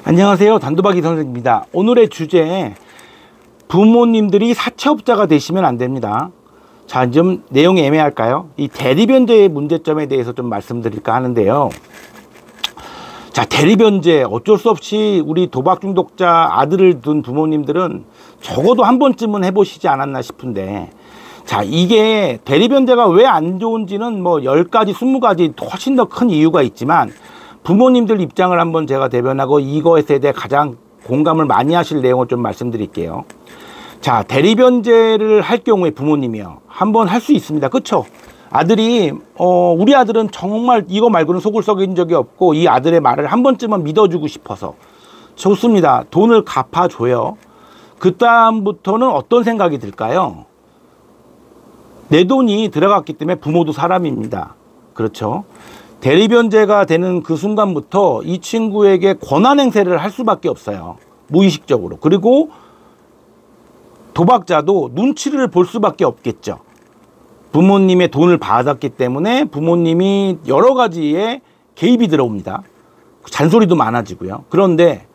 안녕하세요. 단도박이 선생입니다. 오늘의 주제, 부모님들이 사채업자가 되시면 안 됩니다. 자, 좀 내용이 애매할까요? 이 대리변제의 문제점에 대해서 좀 말씀드릴까 하는데요. 자, 대리변제 어쩔 수 없이 우리 도박 중독자 아들을 둔 부모님들은 적어도 한 번쯤은 해보시지 않았나 싶은데, 자, 이게 대리변제가 왜 안 좋은지는 뭐 10가지, 20가지 훨씬 더 큰 이유가 있지만, 부모님들 입장을 한번 제가 대변하고 이것에 대해 가장 공감을 많이 하실 내용을 좀 말씀드릴게요. 자, 대리변제를 할 경우에 부모님이요, 한번 할 수 있습니다. 그쵸? 아들이 우리 아들은 정말 이거 말고는 속을 썩인 적이 없고 이 아들의 말을 한 번쯤은 믿어주고 싶어서 좋습니다. 돈을 갚아줘요. 그 다음부터는 어떤 생각이 들까요? 내 돈이 들어갔기 때문에 부모도 사람입니다. 그렇죠? 대리변제가 되는 그 순간부터 이 친구에게 권한 행세를 할 수밖에 없어요. 무의식적으로. 그리고 도박자도 눈치를 볼 수밖에 없겠죠. 부모님의 돈을 받았기 때문에 부모님이 여러 가지에 개입이 들어옵니다. 잔소리도 많아지고요. 그런데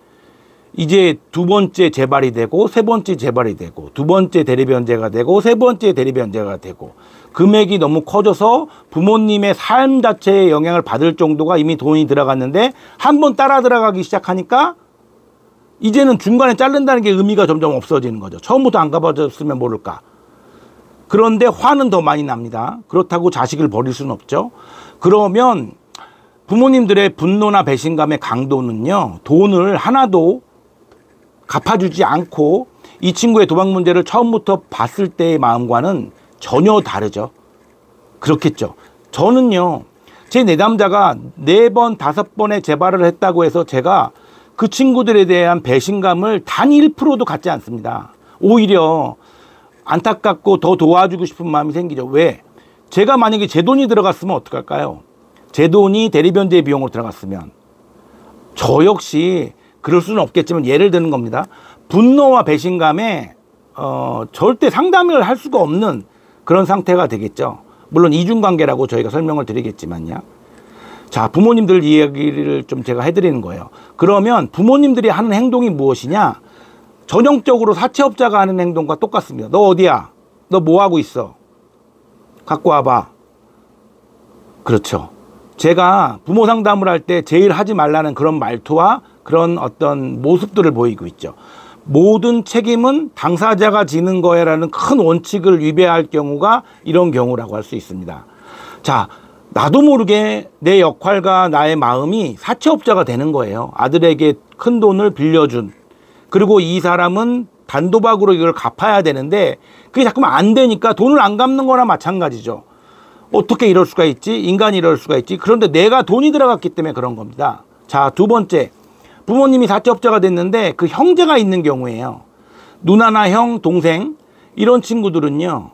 이제 두 번째 재발이 되고 세 번째 재발이 되고 두 번째 대리변제가 되고 세 번째 대리변제가 되고 금액이 너무 커져서 부모님의 삶 자체에 영향을 받을 정도가 이미 돈이 들어갔는데 한 번 따라 들어가기 시작하니까 이제는 중간에 자른다는 게 의미가 점점 없어지는 거죠. 처음부터 안 가봐줬으면 모를까. 그런데 화는 더 많이 납니다. 그렇다고 자식을 버릴 수는 없죠. 그러면 부모님들의 분노나 배신감의 강도는요, 돈을 하나도 갚아주지 않고 이 친구의 도박 문제를 처음부터 봤을 때의 마음과는 전혀 다르죠. 그렇겠죠. 저는요, 제 내담자가 4번, 5번의 재발을 했다고 해서 제가 그 친구들에 대한 배신감을 단 1%도 갖지 않습니다. 오히려 안타깝고 더 도와주고 싶은 마음이 생기죠. 왜? 제가 만약에 제 돈이 들어갔으면 어떡할까요? 제 돈이 대리변제 비용으로 들어갔으면 저 역시 그럴 수는 없겠지만 예를 드는 겁니다. 분노와 배신감에 절대 상담을 할 수가 없는 그런 상태가 되겠죠. 물론 이중관계라고 저희가 설명을 드리겠지만요. 자, 부모님들 이야기를 좀 제가 해드리는 거예요. 그러면 부모님들이 하는 행동이 무엇이냐? 전형적으로 사채업자가 하는 행동과 똑같습니다. 너 어디야? 너 뭐 하고 있어? 갖고 와봐. 그렇죠. 제가 부모 상담을 할 때 제일 하지 말라는 그런 말투와 그런 어떤 모습들을 보이고 있죠. 모든 책임은 당사자가 지는 거야라는 큰 원칙을 위배할 경우가 이런 경우라고 할 수 있습니다. 자, 나도 모르게 내 역할과 나의 마음이 사채업자가 되는 거예요. 아들에게 큰 돈을 빌려준, 그리고 이 사람은 단도박으로 이걸 갚아야 되는데 그게 자꾸만 안 되니까 돈을 안 갚는 거나 마찬가지죠. 어떻게 이럴 수가 있지? 인간이 이럴 수가 있지? 그런데 내가 돈이 들어갔기 때문에 그런 겁니다. 자, 두 번째, 부모님이 사채업자가 됐는데 그 형제가 있는 경우에요. 누나나 형, 동생 이런 친구들은요,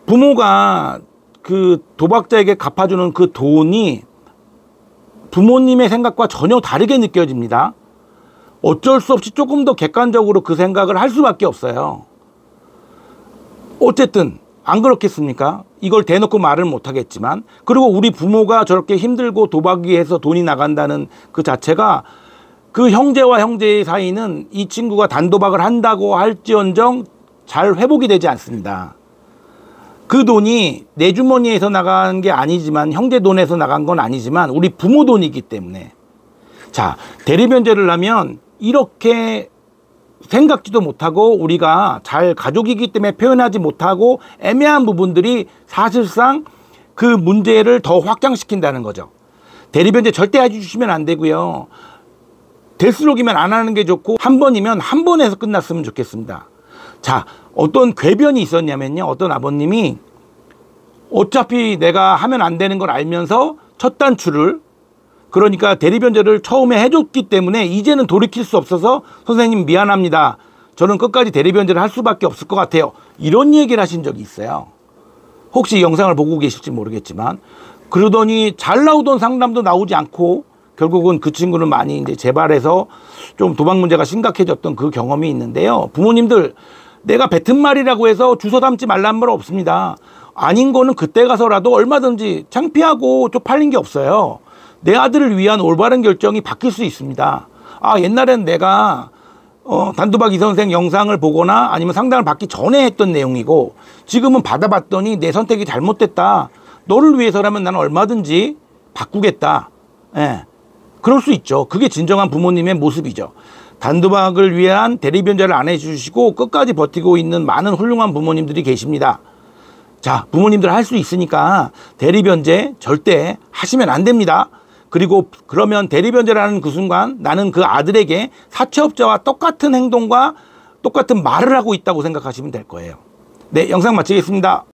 부모가 그 도박자에게 갚아주는 그 돈이 부모님의 생각과 전혀 다르게 느껴집니다. 어쩔 수 없이 조금 더 객관적으로 그 생각을 할 수밖에 없어요. 어쨌든 안 그렇겠습니까? 이걸 대놓고 말을 못하겠지만, 그리고 우리 부모가 저렇게 힘들고 도박이 해서 돈이 나간다는 그 자체가 그 형제와 형제의 사이는 이 친구가 단도박을 한다고 할지언정 잘 회복이 되지 않습니다. 그 돈이 내 주머니에서 나간 게 아니지만, 형제 돈에서 나간 건 아니지만 우리 부모 돈이기 때문에. 자, 대리변제를 하면 이렇게 생각지도 못하고 우리가 잘 가족이기 때문에 표현하지 못하고 애매한 부분들이 사실상 그 문제를 더 확장시킨다는 거죠. 대리변제 절대 해주시면 안 되고요. 될수록이면 안 하는 게 좋고, 한 번이면 한 번에서 끝났으면 좋겠습니다. 자, 어떤 궤변이 있었냐면요, 어떤 아버님이 어차피 내가 하면 안 되는 걸 알면서 첫 단추를, 그러니까 대리변제를 처음에 해줬기 때문에 이제는 돌이킬 수 없어서 선생님 미안합니다, 저는 끝까지 대리변제를 할 수밖에 없을 것 같아요, 이런 얘기를 하신 적이 있어요. 혹시 영상을 보고 계실지 모르겠지만, 그러더니 잘 나오던 상담도 나오지 않고 결국은 그 친구는 많이 이제 재발해서 좀 도박 문제가 심각해졌던 그 경험이 있는데요. 부모님들, 내가 뱉은 말이라고 해서 주워 담지 말라는 말 없습니다. 아닌 거는 그때 가서라도 얼마든지 창피하고 쪽팔린 게 없어요. 내 아들을 위한 올바른 결정이 바뀔 수 있습니다. 아, 옛날엔 내가 단도박 이 선생 영상을 보거나 아니면 상담을 받기 전에 했던 내용이고 지금은 받아봤더니 내 선택이 잘못됐다. 너를 위해서라면 나는 얼마든지 바꾸겠다. 예. 그럴 수 있죠. 그게 진정한 부모님의 모습이죠. 단도박을 위한 대리변제를 안 해주시고 끝까지 버티고 있는 많은 훌륭한 부모님들이 계십니다. 자, 부모님들 할 수 있으니까 대리변제 절대 하시면 안 됩니다. 그리고 그러면 대리변제라는 그 순간 나는 그 아들에게 사채업자와 똑같은 행동과 똑같은 말을 하고 있다고 생각하시면 될 거예요. 네, 영상 마치겠습니다.